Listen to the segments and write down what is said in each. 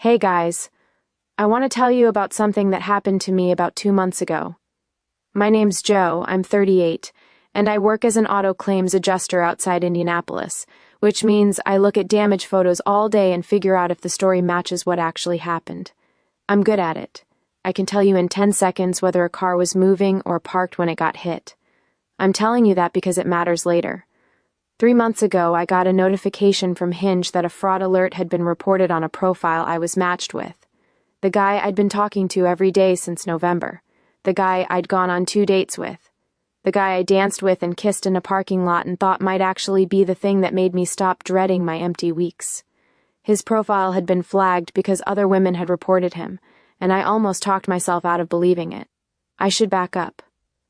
Hey guys, I want to tell you about something that happened to me about 2 months ago. My name's Joe, I'm 38, and I work as an auto claims adjuster outside Indianapolis, which means I look at damage photos all day and figure out if the story matches what actually happened. I'm good at it. I can tell you in 10 seconds whether a car was moving or parked when it got hit. I'm telling you that because it matters later. 3 months ago, I got a notification from Hinge that a fraud alert had been reported on a profile I was matched with. The guy I'd been talking to every day since November. The guy I'd gone on 2 dates with. The guy I danced with and kissed in a parking lot and thought might actually be the thing that made me stop dreading my empty weeks. His profile had been flagged because other women had reported him, and I almost talked myself out of believing it. I should back up.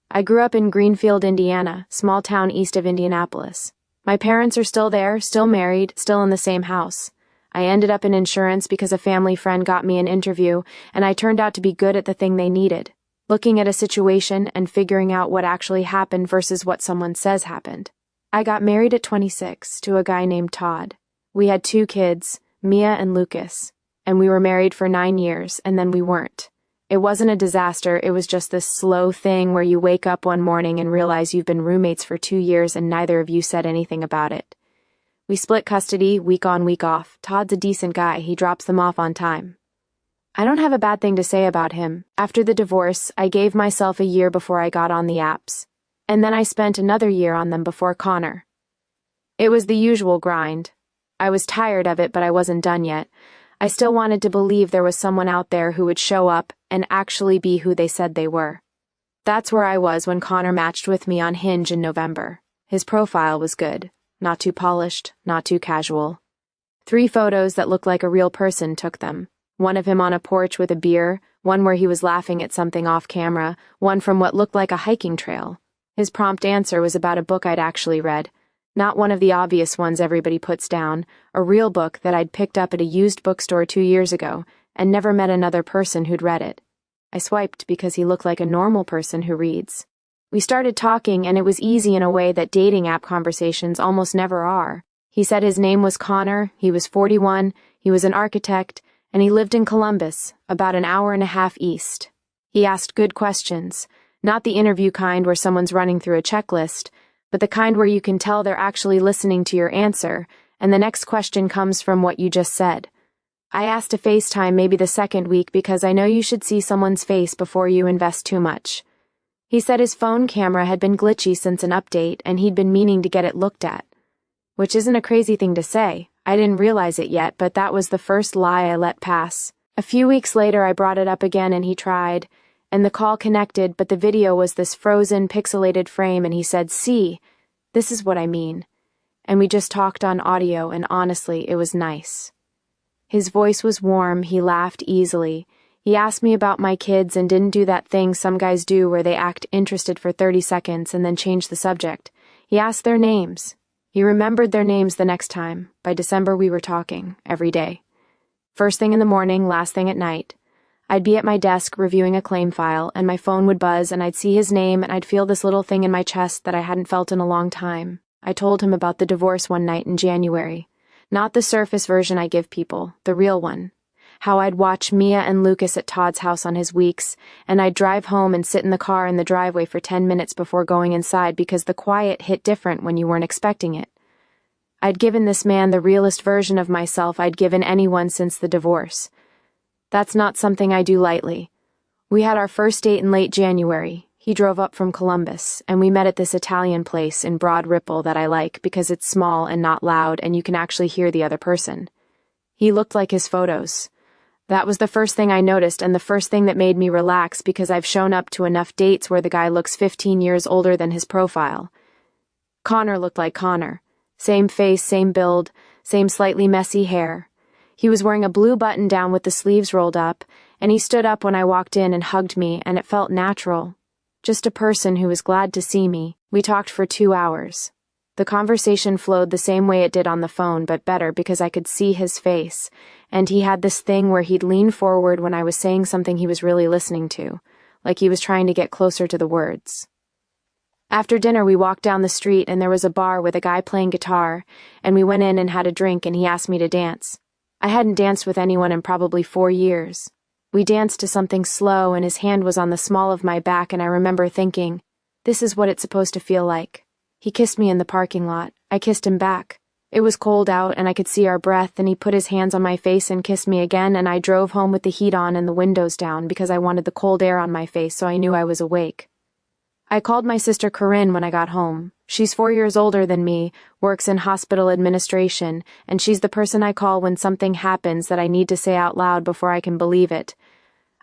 I grew up in Greenfield, Indiana, small town east of Indianapolis. My parents are still there, still married, still in the same house. I ended up in insurance because a family friend got me an interview, and I turned out to be good at the thing they needed, looking at a situation and figuring out what actually happened versus what someone says happened. I got married at 26 to a guy named Todd. We had 2 kids, Mia and Lucas, and we were married for 9 years, and then we weren't. It wasn't a disaster, it was just this slow thing where you wake up one morning and realize you've been roommates for 2 years and neither of you said anything about it. We split custody, week on, week off. Todd's a decent guy, he drops them off on time. I don't have a bad thing to say about him. After the divorce, I gave myself a year before I got on the apps. And then I spent another year on them before Connor. It was the usual grind. I was tired of it, but I wasn't done yet. I still wanted to believe there was someone out there who would show up and actually be who they said they were. That's where I was when Connor matched with me on Hinge in November. His profile was good. Not too polished, not too casual. 3 photos that looked like a real person took them. One of him on a porch with a beer, one where he was laughing at something off camera, one from what looked like a hiking trail. His prompt answer was about a book I'd actually read. Not one of the obvious ones everybody puts down, a real book that I'd picked up at a used bookstore 2 years ago and never met another person who'd read it. I swiped because he looked like a normal person who reads. We started talking and it was easy in a way that dating app conversations almost never are. He said his name was Connor, he was 41, he was an architect, and he lived in Columbus, about an hour and a half east. He asked good questions, not the interview kind where someone's running through a checklist, but the kind where you can tell they're actually listening to your answer, and the next question comes from what you just said. I asked to FaceTime maybe the second week because I know you should see someone's face before you invest too much. He said his phone camera had been glitchy since an update and he'd been meaning to get it looked at. Which isn't a crazy thing to say. I didn't realize it yet, but that was the first lie I let pass. A few weeks later I brought it up again and he tried, and the call connected, but the video was this frozen, pixelated frame and he said, "See, this is what I mean." And we just talked on audio and honestly, it was nice. His voice was warm, he laughed easily. He asked me about my kids and didn't do that thing some guys do where they act interested for 30 seconds and then change the subject. He asked their names. He remembered their names the next time. By December we were talking, every day. First thing in the morning, last thing at night. I'd be at my desk reviewing a claim file, and my phone would buzz, and I'd see his name, and I'd feel this little thing in my chest that I hadn't felt in a long time. I told him about the divorce one night in January. Not the surface version I give people, the real one. How I'd watch Mia and Lucas at Todd's house on his weeks, and I'd drive home and sit in the car in the driveway for 10 minutes before going inside because the quiet hit different when you weren't expecting it. I'd given this man the realest version of myself I'd given anyone since the divorce. That's not something I do lightly. We had our first date in late January. He drove up from Columbus, and we met at this Italian place in Broad Ripple that I like because it's small and not loud and you can actually hear the other person. He looked like his photos. That was the first thing I noticed and the first thing that made me relax because I've shown up to enough dates where the guy looks 15 years older than his profile. Connor looked like Connor. Same face, same build, same slightly messy hair. He was wearing a blue button-down with the sleeves rolled up, and he stood up when I walked in and hugged me, and it felt natural. Just a person who was glad to see me. We talked for 2 hours. The conversation flowed the same way it did on the phone, but better because I could see his face, and he had this thing where he'd lean forward when I was saying something he was really listening to, like he was trying to get closer to the words. After dinner we walked down the street and there was a bar with a guy playing guitar, and we went in and had a drink and he asked me to dance. I hadn't danced with anyone in probably 4 years. We danced to something slow and his hand was on the small of my back and I remember thinking, this is what it's supposed to feel like. He kissed me in the parking lot. I kissed him back. It was cold out and I could see our breath and he put his hands on my face and kissed me again and I drove home with the heat on and the windows down because I wanted the cold air on my face so I knew I was awake. I called my sister Corinne when I got home. She's 4 years older than me, works in hospital administration, and she's the person I call when something happens that I need to say out loud before I can believe it.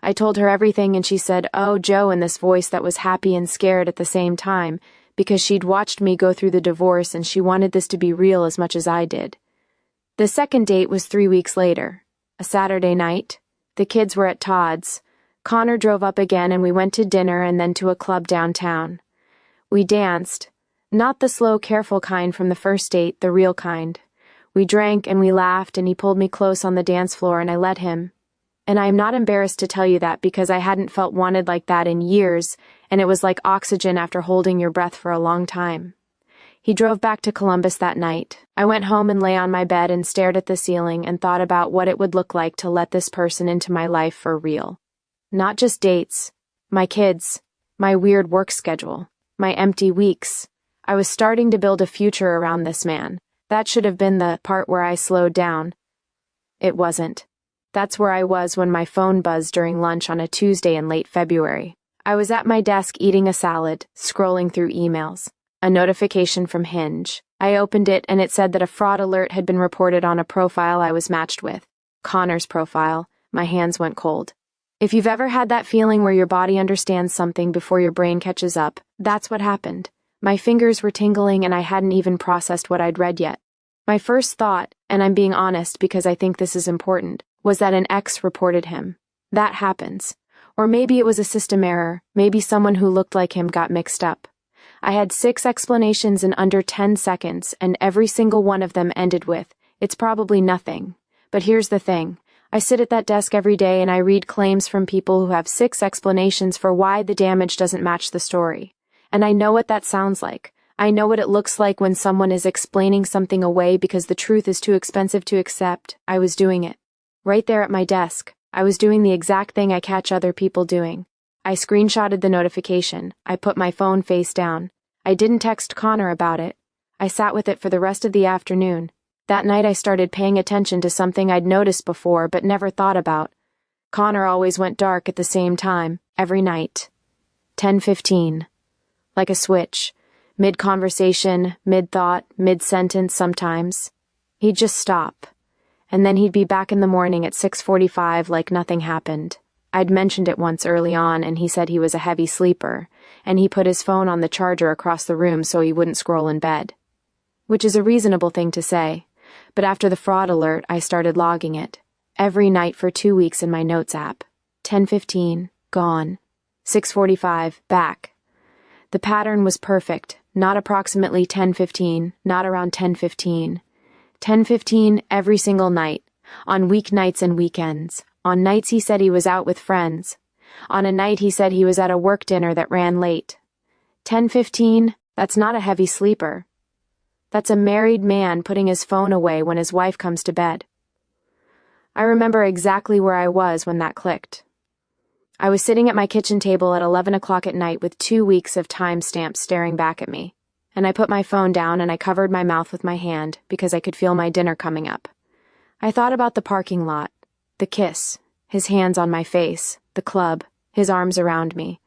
I told her everything and she said, "Oh, Joe," in this voice that was happy and scared at the same time, because she'd watched me go through the divorce and she wanted this to be real as much as I did. The second date was 3 weeks later, a Saturday night. The kids were at Todd's. Connor drove up again and we went to dinner and then to a club downtown. We danced. Not the slow, careful kind from the first date, the real kind. We drank and we laughed and he pulled me close on the dance floor and I let him. And I am not embarrassed to tell you that because I hadn't felt wanted like that in years and it was like oxygen after holding your breath for a long time. He drove back to Columbus that night. I went home and lay on my bed and stared at the ceiling and thought about what it would look like to let this person into my life for real. Not just dates, my kids, my weird work schedule, my empty weeks. I was starting to build a future around this man. That should have been the part where I slowed down. It wasn't. That's where I was when my phone buzzed during lunch on a Tuesday in late February. I was at my desk eating a salad, scrolling through emails. A notification from Hinge. I opened it and it said that a fraud alert had been reported on a profile I was matched with. Connor's profile. My hands went cold. If you've ever had that feeling where your body understands something before your brain catches up, that's what happened. My fingers were tingling and I hadn't even processed what I'd read yet. My first thought, and I'm being honest because I think this is important, was that an ex reported him. That happens. Or maybe it was a system error, maybe someone who looked like him got mixed up. I had 6 explanations in under 10 seconds, and every single one of them ended with, "It's probably nothing." But here's the thing. I sit at that desk every day and I read claims from people who have 6 explanations for why the damage doesn't match the story. And I know what that sounds like. I know what it looks like when someone is explaining something away because the truth is too expensive to accept. I was doing it. Right there at my desk. I was doing the exact thing I catch other people doing. I screenshotted the notification. I put my phone face down. I didn't text Connor about it. I sat with it for the rest of the afternoon. That night I started paying attention to something I'd noticed before but never thought about. Connor always went dark at the same time, every night. 10:15. Like a switch. Mid-conversation, mid-thought, mid-sentence sometimes. He'd just stop. And then he'd be back in the morning at 6:45 like nothing happened. I'd mentioned it once early on and he said he was a heavy sleeper, and he put his phone on the charger across the room so he wouldn't scroll in bed. Which is a reasonable thing to say. But after the fraud alert, I started logging it. Every night for 2 weeks in my notes app. 10:15, gone. 6:45, back. The pattern was perfect. Not approximately 10:15, not around 10:15. 10:15 every single night. On weeknights and weekends. On nights he said he was out with friends. On a night he said he was at a work dinner that ran late. 10:15, that's not a heavy sleeper. That's a married man putting his phone away when his wife comes to bed. I remember exactly where I was when that clicked. I was sitting at my kitchen table at 11 o'clock at night with 2 weeks of timestamps staring back at me, and I put my phone down and I covered my mouth with my hand because I could feel my dinner coming up. I thought about the parking lot, the kiss, his hands on my face, the club, his arms around me.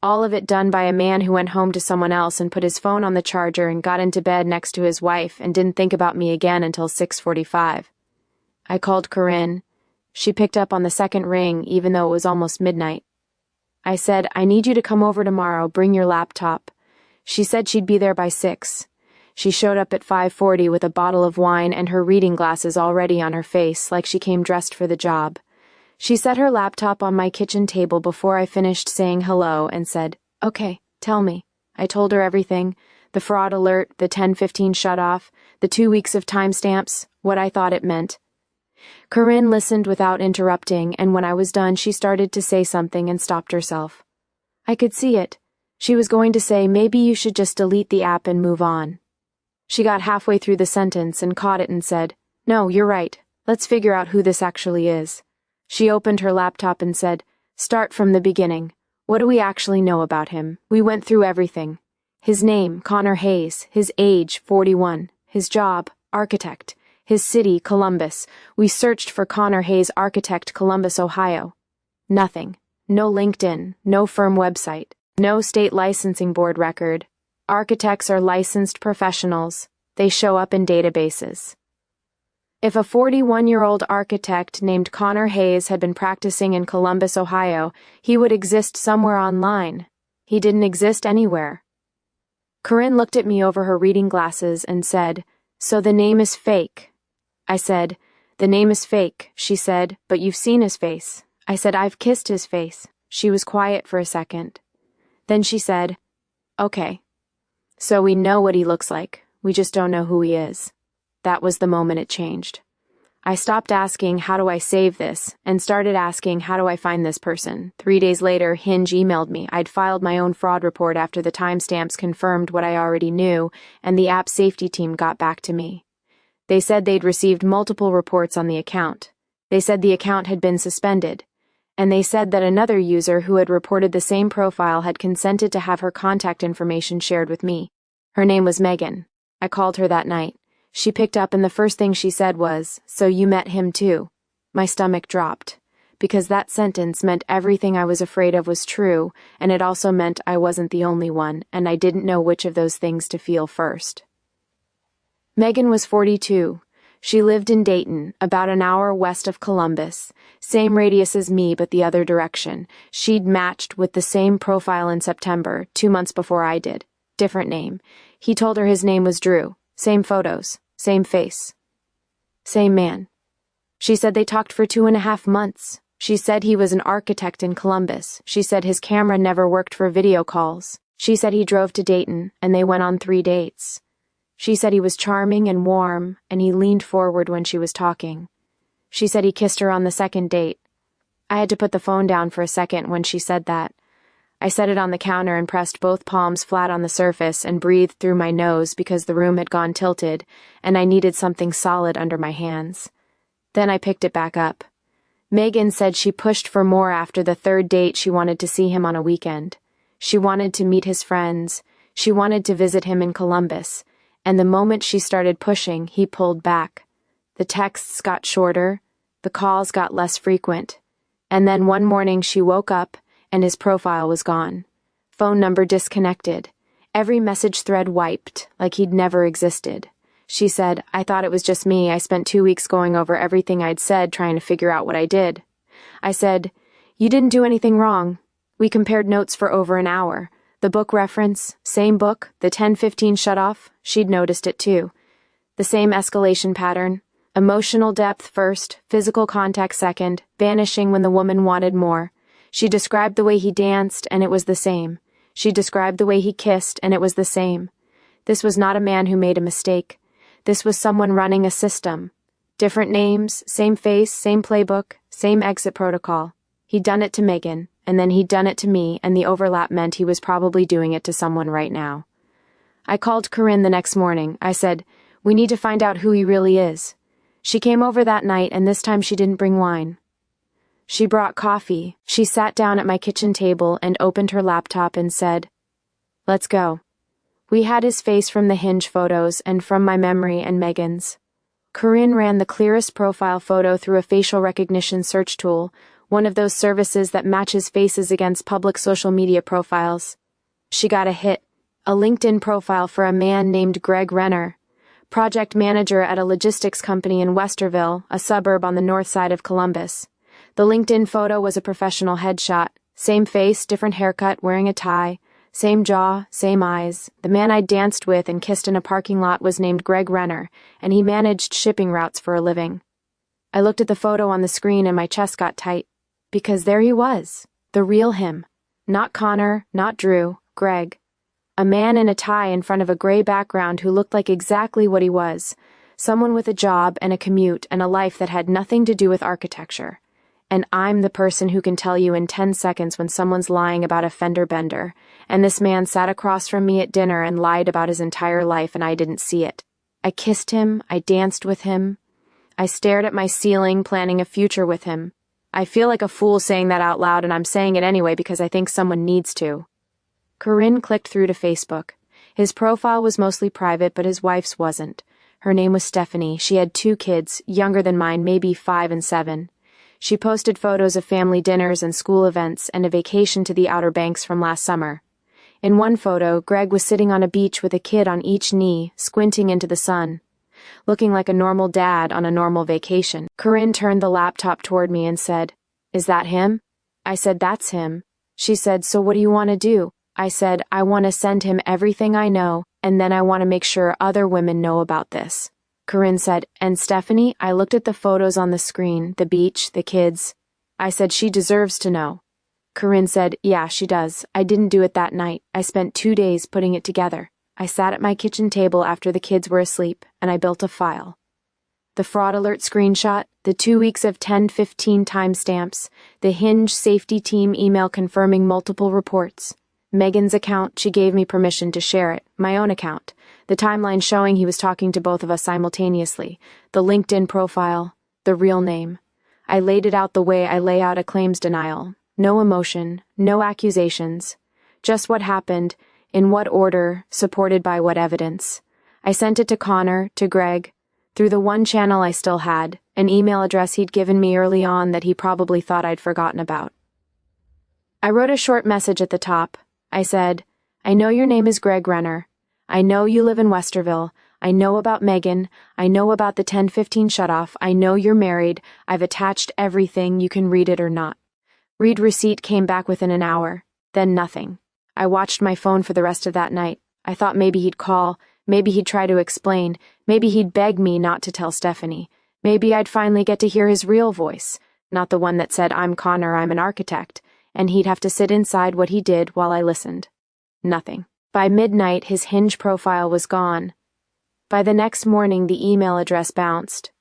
All of it done by a man who went home to someone else and put his phone on the charger and got into bed next to his wife and didn't think about me again until 6:45. I called Corinne. She picked up on the second ring even though it was almost midnight. I said, "I need you to come over tomorrow, bring your laptop." She said she'd be there by 6. She showed up at 5:40 with a bottle of wine and her reading glasses already on her face like she came dressed for the job. She set her laptop on my kitchen table before I finished saying hello and said, "Okay, tell me." I told her everything, the fraud alert, the 10:15 shutoff, the 2 weeks of timestamps, what I thought it meant. Corinne listened without interrupting, and when I was done she started to say something and stopped herself. I could see it. She was going to say, "Maybe you should just delete the app and move on." She got halfway through the sentence and caught it and said, "No, you're right. Let's figure out who this actually is. She opened her laptop and said, "Start from the beginning. What do we actually know about him?" We went through everything. His name, Connor Hayes. His age, 41. His job, architect. His city, Columbus. We searched for Connor Hayes, architect, Columbus, Ohio. Nothing. No LinkedIn, no firm website, no state licensing board record. Architects are licensed professionals. They show up in databases. If a 41-year-old architect named Connor Hayes had been practicing in Columbus, Ohio, he would exist somewhere online. He didn't exist anywhere. Corinne looked at me over her reading glasses and said, "So the name is fake." I said, "The name is fake," she said, "but you've seen his face." I said, "I've kissed his face." She was quiet for a second. Then she said, "Okay. So we know what he looks like. We just don't know who he is." That was the moment it changed. I stopped asking, "How do I save this?" and started asking, "How do I find this person?" 3 days later, Hinge emailed me. I'd filed my own fraud report after the timestamps confirmed what I already knew, and the app safety team got back to me. They said they'd received multiple reports on the account. They said the account had been suspended. And they said that another user who had reported the same profile had consented to have her contact information shared with me. Her name was Megan. I called her that night. She picked up and the first thing she said was, "So you met him too?" My stomach dropped, because that sentence meant everything I was afraid of was true, and it also meant I wasn't the only one, and I didn't know which of those things to feel first. Megan was 42. She lived in Dayton, about an hour west of Columbus. Same radius as me, but the other direction. She'd matched with the same profile in September, 2 months before I did. Different name. He told her his name was Drew. Same photos. Same face. Same man. She said they talked for 2.5 months. She said he was an architect in Columbus. She said his camera never worked for video calls. She said he drove to Dayton, and they went on 3 dates. She said he was charming and warm, and he leaned forward when she was talking. She said he kissed her on the second date. I had to put the phone down for a second when she said that. I set it on the counter and pressed both palms flat on the surface and breathed through my nose because the room had gone tilted, and I needed something solid under my hands. Then I picked it back up. Megan said she pushed for more after the 3rd date. She wanted to see him on a weekend. She wanted to meet his friends. She wanted to visit him in Columbus. And the moment she started pushing, he pulled back. The texts got shorter. The calls got less frequent. And then one morning she woke up, and his profile was gone. Phone number disconnected. Every message thread wiped, like he'd never existed. She said, "I thought it was just me. I spent 2 weeks going over everything I'd said, trying to figure out what I did." I said, "You didn't do anything wrong." We compared notes for over an hour. The book reference, same book, the 10:15 shutoff, she'd noticed it too. The same escalation pattern. Emotional depth first, physical contact second, vanishing when the woman wanted more. She described the way he danced, and it was the same. She described the way he kissed, and it was the same. This was not a man who made a mistake. This was someone running a system. Different names, same face, same playbook, same exit protocol. He'd done it to Megan, and then he'd done it to me, and the overlap meant he was probably doing it to someone right now. I called Corinne the next morning. I said, "We need to find out who he really is." She came over that night, and this time she didn't bring wine. She brought coffee. She sat down at my kitchen table and opened her laptop and said, "Let's go." We had his face from the Hinge photos and from my memory and Megan's. Corinne ran the clearest profile photo through a facial recognition search tool, one of those services that matches faces against public social media profiles. She got a hit, a LinkedIn profile for a man named Renner, project manager at a logistics company in Westerville, a suburb on the north side of Columbus. The LinkedIn photo was a professional headshot. Same face, different haircut, wearing a tie. Same jaw, same eyes. The man I danced with and kissed in a parking lot was named Renner, and he managed shipping routes for a living. I looked at the photo on the screen and my chest got tight. Because there he was, the real him. Not Connor, not Drew, Greg. A man in a tie in front of a gray background who looked like exactly what he was. Someone with a job and a commute and a life that had nothing to do with architecture. And I'm the person who can tell you in 10 seconds when someone's lying about a fender bender, and this man sat across from me at dinner and lied about his entire life and I didn't see it. I kissed him, I danced with him. I stared at my ceiling, planning a future with him. I feel like a fool saying that out loud, and I'm saying it anyway because I think someone needs to. Corinne clicked through to Facebook. His profile was mostly private, but his wife's wasn't. Her name was Stephanie. She had 2 kids, younger than mine, maybe 5 and 7. She posted photos of family dinners and school events and a vacation to the Outer Banks from last summer. In one photo, Greg was sitting on a beach with a kid on each knee, squinting into the sun, looking like a normal dad on a normal vacation. Corinne turned the laptop toward me and said, "Is that him?" I said, "That's him." She said, "So what do you want to do?" I said, "I want to send him everything I know, and then I want to make sure other women know about this." Corinne said, "And Stephanie?" I looked at the photos on the screen, the beach, the kids. I said, "She deserves to know." Corinne said, "Yeah, she does. I didn't do it that night. I spent 2 days putting it together. I sat at my kitchen table after the kids were asleep, and I built a file. The fraud alert screenshot, the 2 weeks of 10-15 timestamps, the Hinge safety team email confirming multiple reports. Megan's account, she gave me permission to share it, my own account. The timeline showing he was talking to both of us simultaneously, the LinkedIn profile, the real name. I laid it out the way I lay out a claims denial. No emotion, no accusations. Just what happened, in what order, supported by what evidence. I sent it to Connor, to Greg, through the one channel I still had, an email address he'd given me early on that he probably thought I'd forgotten about. I wrote a short message at the top. I said, "I know your name is Greg Renner. I know you live in Westerville. I know about Megan. I know about the 10-15 shutoff. I know you're married. I've attached everything. You can read it or not." Read receipt came back within an hour. Then nothing. I watched my phone for the rest of that night. I thought maybe he'd call. Maybe he'd try to explain. Maybe he'd beg me not to tell Stephanie. Maybe I'd finally get to hear his real voice, not the one that said, "I'm Connor, I'm an architect," and he'd have to sit inside what he did while I listened. Nothing. By midnight, his Hinge profile was gone. By the next morning, the email address bounced.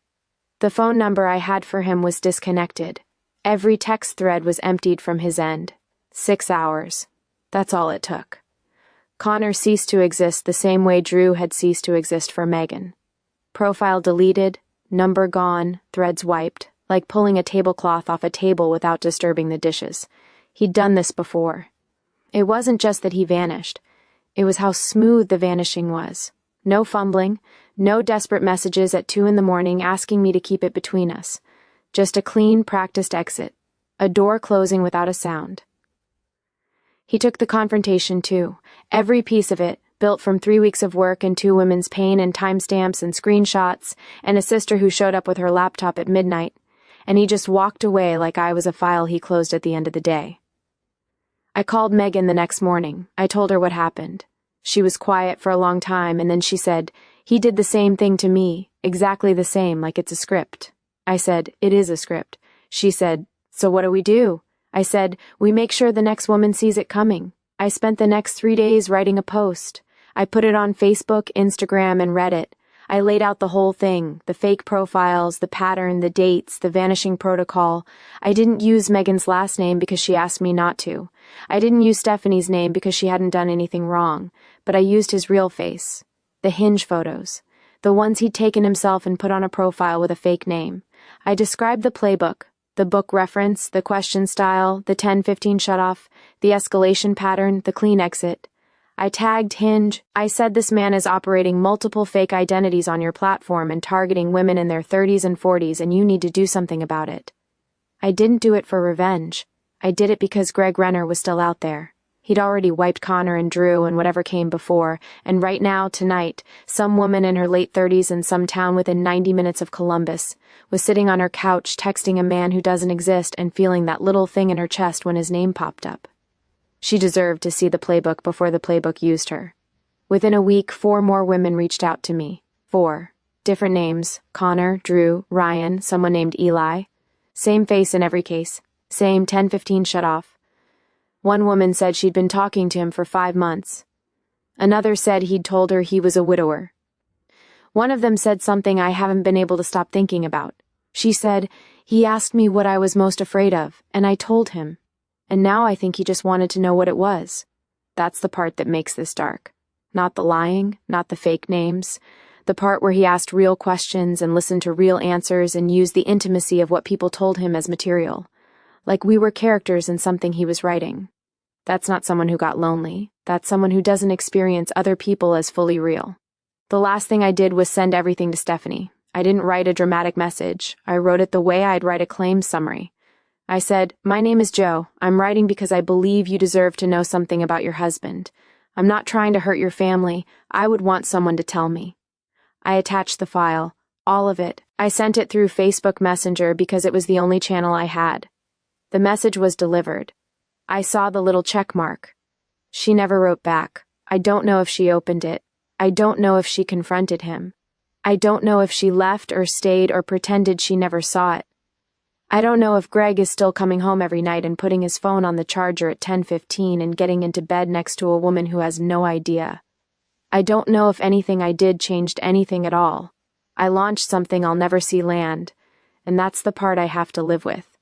The phone number I had for him was disconnected. Every text thread was emptied from his end. 6 hours. That's all it took. Connor ceased to exist the same way Drew had ceased to exist for Megan. Profile deleted, number gone, threads wiped, like pulling a tablecloth off a table without disturbing the dishes. He'd done this before. It wasn't just that he vanished. It was how smooth the vanishing was. No fumbling, no desperate messages at 2 a.m. asking me to keep it between us. Just a clean, practiced exit. A door closing without a sound. He took the confrontation too. Every piece of it, built from 3 weeks of work and 2 women's pain and timestamps and screenshots, and a sister who showed up with her laptop at midnight, and he just walked away like I was a file he closed at the end of the day. I called Megan the next morning. I told her what happened. She was quiet for a long time, and then she said, "He did the same thing to me, exactly the same, like it's a script." I said, "It is a script." She said, "So what do we do?" I said, "We make sure the next woman sees it coming." I spent the next 3 days writing a post. I put it on Facebook, Instagram, and Reddit. I laid out the whole thing, the fake profiles, the pattern, the dates, the vanishing protocol. I didn't use Megan's last name because she asked me not to. I didn't use Stephanie's name because she hadn't done anything wrong, but I used his real face. The Hinge photos. The ones he'd taken himself and put on a profile with a fake name. I described the playbook. The book reference, the question style, the 10-15 shutoff, the escalation pattern, the clean exit. I tagged Hinge. I said this man is operating multiple fake identities on your platform and targeting women in their 30s and 40s, and you need to do something about it. I didn't do it for revenge. I did it because Greg Renner was still out there. He'd already wiped Connor and Drew and whatever came before, and right now, tonight, some woman in her late 30s in some town within 90 minutes of Columbus was sitting on her couch texting a man who doesn't exist and feeling that little thing in her chest when his name popped up. She deserved to see the playbook before the playbook used her. Within a week, 4 more women reached out to me. 4. Different names. Connor, Drew, Ryan, someone named Eli. Same face in every case. Same 10-15 shutoff. One woman said she'd been talking to him for 5 months. Another said he'd told her he was a widower. One of them said something I haven't been able to stop thinking about. She said, "He asked me what I was most afraid of, and I told him. And now I think he just wanted to know what it was." That's the part that makes this dark. Not the lying, not the fake names. The part where he asked real questions and listened to real answers and used the intimacy of what people told him as material. Like we were characters in something he was writing. That's not someone who got lonely. That's someone who doesn't experience other people as fully real. The last thing I did was send everything to Stephanie. I didn't write a dramatic message. I wrote it the way I'd write a claim summary. I said, "My name is Joe. I'm writing because I believe you deserve to know something about your husband. I'm not trying to hurt your family. I would want someone to tell me." I attached the file, all of it. I sent it through Facebook Messenger because it was the only channel I had. The message was delivered. I saw the little check mark. She never wrote back. I don't know if she opened it. I don't know if she confronted him. I don't know if she left or stayed or pretended she never saw it. I don't know if Greg is still coming home every night and putting his phone on the charger at 10:15 and getting into bed next to a woman who has no idea. I don't know if anything I did changed anything at all. I launched something I'll never see land, and that's the part I have to live with.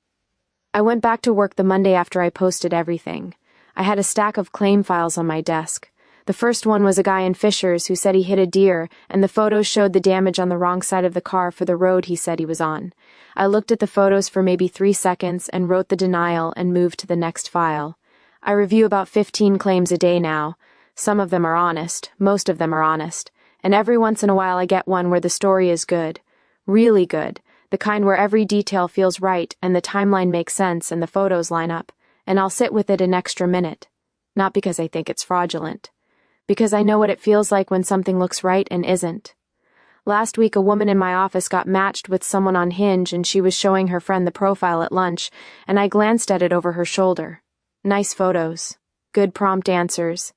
I went back to work the Monday after I posted everything. I had a stack of claim files on my desk. The first one was a guy in Fishers who said he hit a deer, and the photos showed the damage on the wrong side of the car for the road he said he was on. I looked at the photos for maybe 3 seconds and wrote the denial and moved to the next file. I review about 15 claims a day now. Some of them are honest, most of them are honest, and every once in a while I get one where the story is good. Really good. The kind where every detail feels right and the timeline makes sense and the photos line up, and I'll sit with it an extra minute. Not because I think it's fraudulent. Because I know what it feels like when something looks right and isn't. Last week, a woman in my office got matched with someone on Hinge and she was showing her friend the profile at lunch, and I glanced at it over her shoulder. Nice photos. Good prompt answers.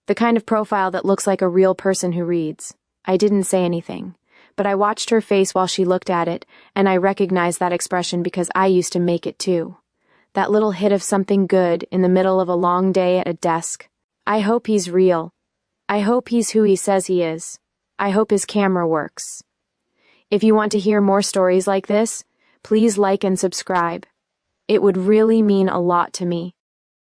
The kind of profile that looks like a real person who reads. I didn't say anything, but I watched her face while she looked at it, and I recognized that expression because I used to make it too. That little hit of something good in the middle of a long day at a desk. I hope he's real. I hope he's who he says he is. I hope his camera works. If you want to hear more stories like this, please like and subscribe. It would really mean a lot to me.